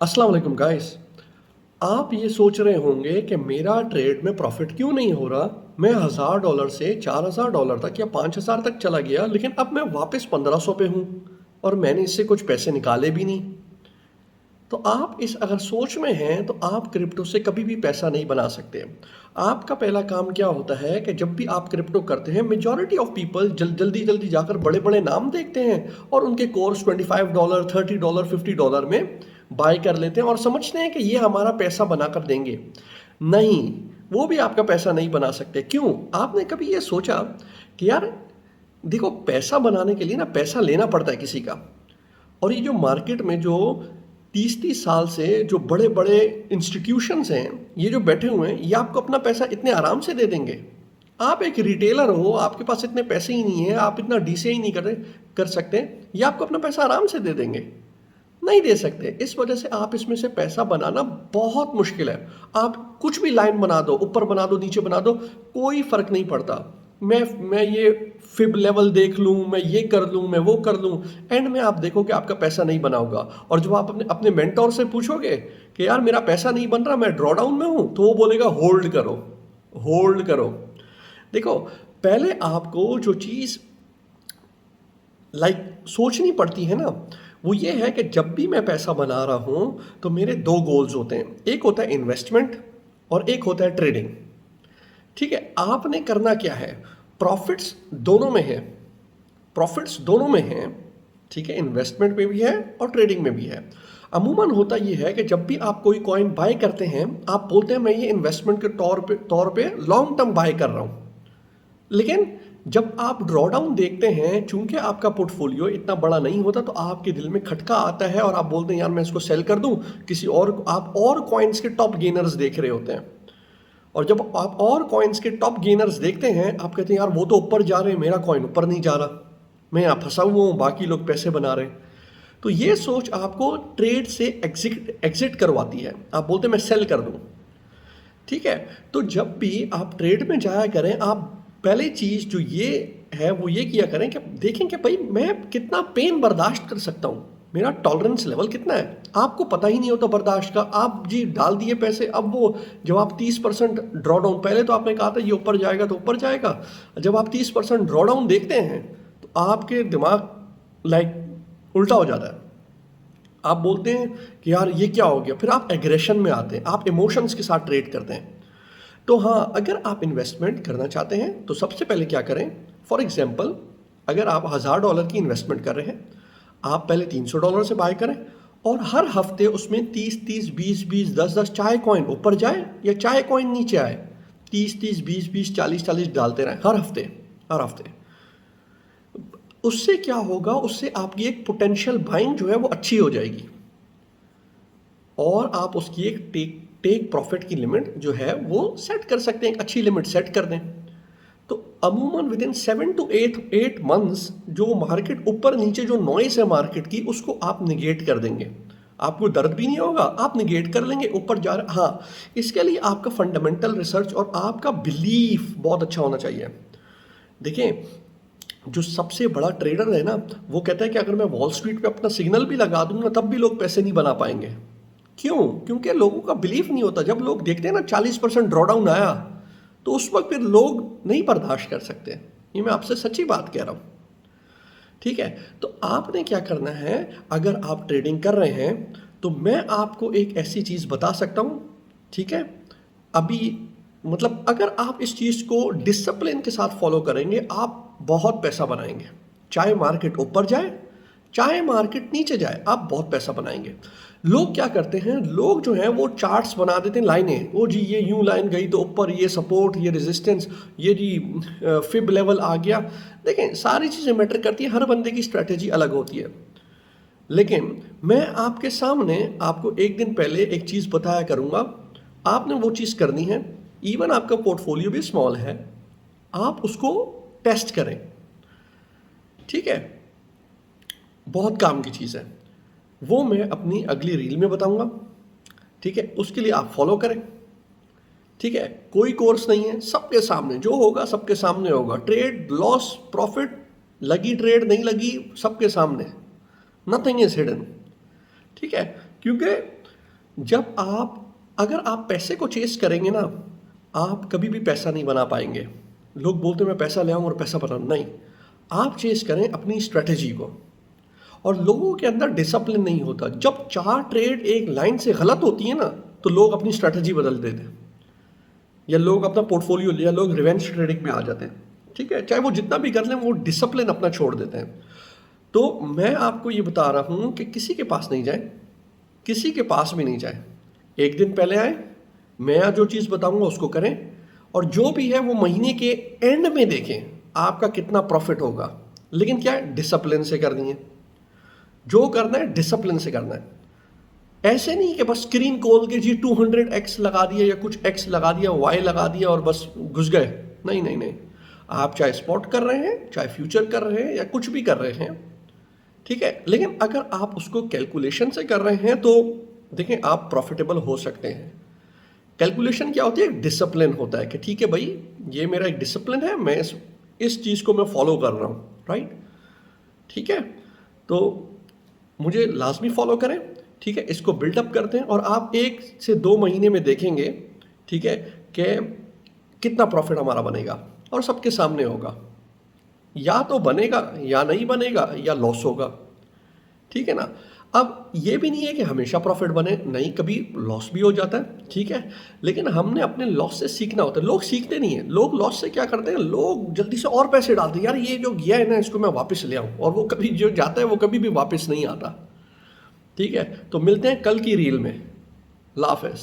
अस्सलाम वालेकुम गाइस। आप ये सोच रहे होंगे कि मेरा ट्रेड में प्रॉफिट क्यों नहीं हो रहा। मैं $1000 से $4000 तक या 5000 तक चला गया, लेकिन अब मैं वापस 1500 पे हूँ और मैंने इससे कुछ पैसे निकाले भी नहीं। तो आप इस अगर सोच में हैं तो आप क्रिप्टो से कभी भी पैसा नहीं बना सकते। आपका पहला काम क्या होता है कि जब भी आप क्रिप्टो करते हैं, मेजॉरिटी ऑफ पीपल जल्दी जल्दी जाकर बड़े बड़े नाम देखते हैं और उनके कोर्स $25, $30, $50 में बाय कर लेते हैं और समझते हैं कि ये हमारा पैसा बना कर देंगे। नहीं, वो भी आपका पैसा नहीं बना सकते। क्यों? आपने कभी ये सोचा कि यार देखो, पैसा बनाने के लिए ना पैसा लेना पड़ता है किसी का। और ये जो मार्केट में जो 30-30 साल से जो बड़े बड़े इंस्टीट्यूशंस हैं, ये जो बैठे हुए हैं, ये आपको अपना पैसा इतने आराम से दे देंगे। आप एक रिटेलर हो, आपके पास इतने पैसे ही नहीं है, आप इतना डीसीए ही नहीं कर सकते, ये आपको अपना पैसा आराम से दे देंगे? नहीं दे सकते। इस वजह से आप इसमें से पैसा बनाना बहुत मुश्किल है। आप कुछ भी लाइन बना दो, ऊपर बना दो, नीचे बना दो, कोई फर्क नहीं पड़ता। मैं ये फिब लेवल देख लूँ, मैं ये कर लूँ, मैं वो कर लूँ, एंड में आप देखो कि आपका पैसा नहीं बना होगा। और जब आप अपने अपने मेंटोर से पूछोगे कि यार मेरा पैसा नहीं बन रहा, मैं ड्रॉ डाउन में हूँ, तो वो बोलेगा होल्ड करो, होल्ड करो। देखो, पहले आपको जो चीज़ सोचनी पड़ती है ना, वो ये है कि जब भी मैं पैसा बना रहा हूं तो मेरे दो गोल्स होते हैं। एक होता है इन्वेस्टमेंट और एक होता है ट्रेडिंग। ठीक है, आपने करना क्या है? प्रॉफिट्स दोनों में है, प्रॉफिट्स दोनों में हैं। ठीक है, इन्वेस्टमेंट में भी है और ट्रेडिंग में भी है। अमूमन होता ये है कि जब भी आप कोई कॉइन बाय करते हैं, आप बोलते हैं मैं ये इन्वेस्टमेंट के तौर पे लॉन्ग टर्म बाय कर रहा हूं। लेकिन जब आप ड्रॉ डाउन देखते हैं, चूंकि आपका पोर्टफोलियो इतना बड़ा नहीं होता, तो आपके दिल में खटका आता है और आप बोलते हैं यार मैं इसको सेल कर दूं किसी और। आप और कॉइन्स के टॉप गेनर्स देख रहे होते हैं, और जब आप और कॉइन्स के टॉप गेनर्स देखते हैं, आप कहते हैं यार वो तो ऊपर जा रहे हैं, मेरा कॉइन ऊपर नहीं जा रहा, मैं यहाँ फंसा हुआ हूँ, बाकी लोग पैसे बना रहे हैं। तो ये सोच आपको ट्रेड से एग्जिट एग्जिट करवाती है। आप बोलते हैं मैं सेल कर दूं। ठीक है, तो जब भी आप ट्रेड में जाया करें, आप पहली चीज जो ये है वो ये किया करें कि देखें कि भाई मैं कितना पेन बर्दाश्त कर सकता हूं, मेरा टॉलरेंस लेवल कितना है। आपको पता ही नहीं होता बर्दाश्त का, आप जी डाल दिए पैसे। अब वो जब आप 30% ड्रॉ डाउन, पहले तो आपने कहा था ये ऊपर जाएगा तो ऊपर जाएगा, जब आप 30% ड्रॉ डाउन देखते हैं तो आपके दिमाग उल्टा हो जाता है। आप बोलते हैं कि यार ये क्या हो गया, फिर आप एग्रेशन में आते हैं, आप इमोशंस के साथ ट्रेड करते हैं। तो हाँ, अगर आप इन्वेस्टमेंट करना चाहते हैं तो सबसे पहले क्या करें? फॉर एग्जाम्पल, अगर आप $1000 की इन्वेस्टमेंट कर रहे हैं, आप पहले $300 से बाय करें और हर हफ्ते उसमें 30-30, 20-20, 10-10, चाहे कॉइन ऊपर जाए या चाहे कॉइन नीचे आए, 30-30, 20-20, 40-40 डालते रहें हर हफ्ते, हर हफ्ते। उससे क्या होगा? उससे आपकी एक पोटेंशियल बाइंग जो है वो अच्छी हो जाएगी और आप उसकी एक टेक टेक प्रॉफिट की लिमिट जो है वो सेट कर सकते हैं, एक अच्छी लिमिट सेट कर दें। तो अमूमन विद इन 7 to 8 months जो मार्केट ऊपर नीचे जो नॉइस है मार्केट की, उसको आप निगेट कर देंगे। आपको दर्द भी नहीं होगा, आप निगेट कर लेंगे ऊपर जा रहा। हाँ, इसके लिए आपका फंडामेंटल रिसर्च और आपका बिलीफ बहुत अच्छा होना चाहिए। देखिए, जो सबसे बड़ा ट्रेडर है ना, वो कहता है कि अगर मैं वॉल स्ट्रीट पे अपना सिग्नल भी लगा दूंगा तब भी लोग पैसे नहीं बना पाएंगे। क्यों? क्योंकि लोगों का बिलीफ नहीं होता। जब लोग देखते हैं ना 40% ड्रॉडाउन आया, तो उस वक्त फिर लोग नहीं बर्दाश्त कर सकते। ये मैं आपसे सच्ची बात कह रहा हूं। ठीक है, तो आपने क्या करना है? अगर आप ट्रेडिंग कर रहे हैं तो मैं आपको एक ऐसी चीज बता सकता हूं। ठीक है, अभी मतलब अगर आप इस चीज को डिसिप्लिन के साथ फॉलो करेंगे, आप बहुत पैसा बनाएंगे। चाहे मार्केट ऊपर जाए, चाहे मार्केट नीचे जाए, आप बहुत पैसा बनाएंगे। लोग क्या करते हैं? लोग जो हैं वो चार्ट्स बना देते हैं, लाइनें। ओ जी ये यूं लाइन गई तो ऊपर, ये सपोर्ट, ये रेजिस्टेंस, ये जी फिब लेवल आ गया। देखें, सारी चीज़ें मैटर करती है, हर बंदे की स्ट्रैटेजी अलग होती है। लेकिन मैं आपके सामने आपको एक दिन पहले एक चीज़ बताया करूंगा, आपने वो चीज़ करनी है। इवन आपका पोर्टफोलियो भी स्मॉल है, आप उसको टेस्ट करें। ठीक है, बहुत काम की चीज़ है, वो मैं अपनी अगली रील में बताऊंगा। ठीक है, उसके लिए आप फॉलो करें। ठीक है, कोई कोर्स नहीं है, सबके सामने जो होगा सबके सामने होगा। ट्रेड लॉस प्रॉफिट, लगी ट्रेड नहीं लगी, सबके सामने, नथिंग इज हिडन। ठीक है, क्योंकि जब आप अगर आप पैसे को चेस करेंगे ना, आप कभी भी पैसा नहीं बना पाएंगे। लोग बोलते हैं मैं पैसा ले आऊँ और पैसा बना, नहीं। आप चेस करें अपनी स्ट्रेटजी को। और लोगों के अंदर डिसिप्लिन नहीं होता। जब 4 ट्रेड एक लाइन से गलत होती है ना, तो लोग अपनी स्ट्रेटजी बदल देते हैं, या लोग अपना पोर्टफोलियो, या लोग रिवेंज ट्रेडिंग में आ जाते हैं। ठीक है, चाहे वो जितना भी कर लें, वो डिसिप्लिन अपना छोड़ देते हैं। तो मैं आपको ये बता रहा हूँ कि किसी के पास नहीं जाए, किसी के पास भी नहीं जाए। एक दिन पहले आए, मैं जो चीज़ बताऊंगा उसको करें, और जो भी है वो महीने के एंड में देखें आपका कितना प्रॉफिट होगा। लेकिन क्या है, डिसिप्लिन से करनी है। जो करना है डिसिप्लिन से करना है। ऐसे नहीं कि बस स्क्रीन खोल के जी 200x लगा दिया, या कुछ x लगा दिया, y लगा दिया और बस घुस गए। नहीं नहीं नहीं, आप चाहे स्पॉट कर रहे हैं, चाहे फ्यूचर कर रहे हैं, या कुछ भी कर रहे हैं, ठीक है, लेकिन अगर आप उसको कैलकुलेशन से कर रहे हैं तो देखें आप प्रॉफिटेबल हो सकते हैं। कैलकुलेशन क्या होती है, एक डिसिप्लिन होता है कि ठीक है भाई, ये मेरा एक डिसिप्लिन है, मैं इस चीज़ को मैं फॉलो कर रहा हूँ, राइट। ठीक है, तो मुझे लाजमी फॉलो करें। ठीक है, इसको बिल्डअप करते हैं और आप 1 से 2 महीने में देखेंगे, ठीक है, कि कितना प्रॉफिट हमारा बनेगा, और सबके सामने होगा। या तो बनेगा, या नहीं बनेगा, या लॉस होगा। ठीक है ना। अब ये भी नहीं है कि हमेशा प्रॉफिट बने, नहीं, कभी लॉस भी हो जाता है। ठीक है, लेकिन हमने अपने लॉस से सीखना होता है। लोग सीखते नहीं है। लोग लॉस से क्या करते हैं, लोग जल्दी से और पैसे डालते हैं, यार ये जो गया है ना इसको मैं वापस ले आऊँ, और वो कभी जो जाता है वो कभी भी वापस नहीं आता। ठीक है, तो मिलते हैं कल की रील में। अल्लाह हाफ़िज़।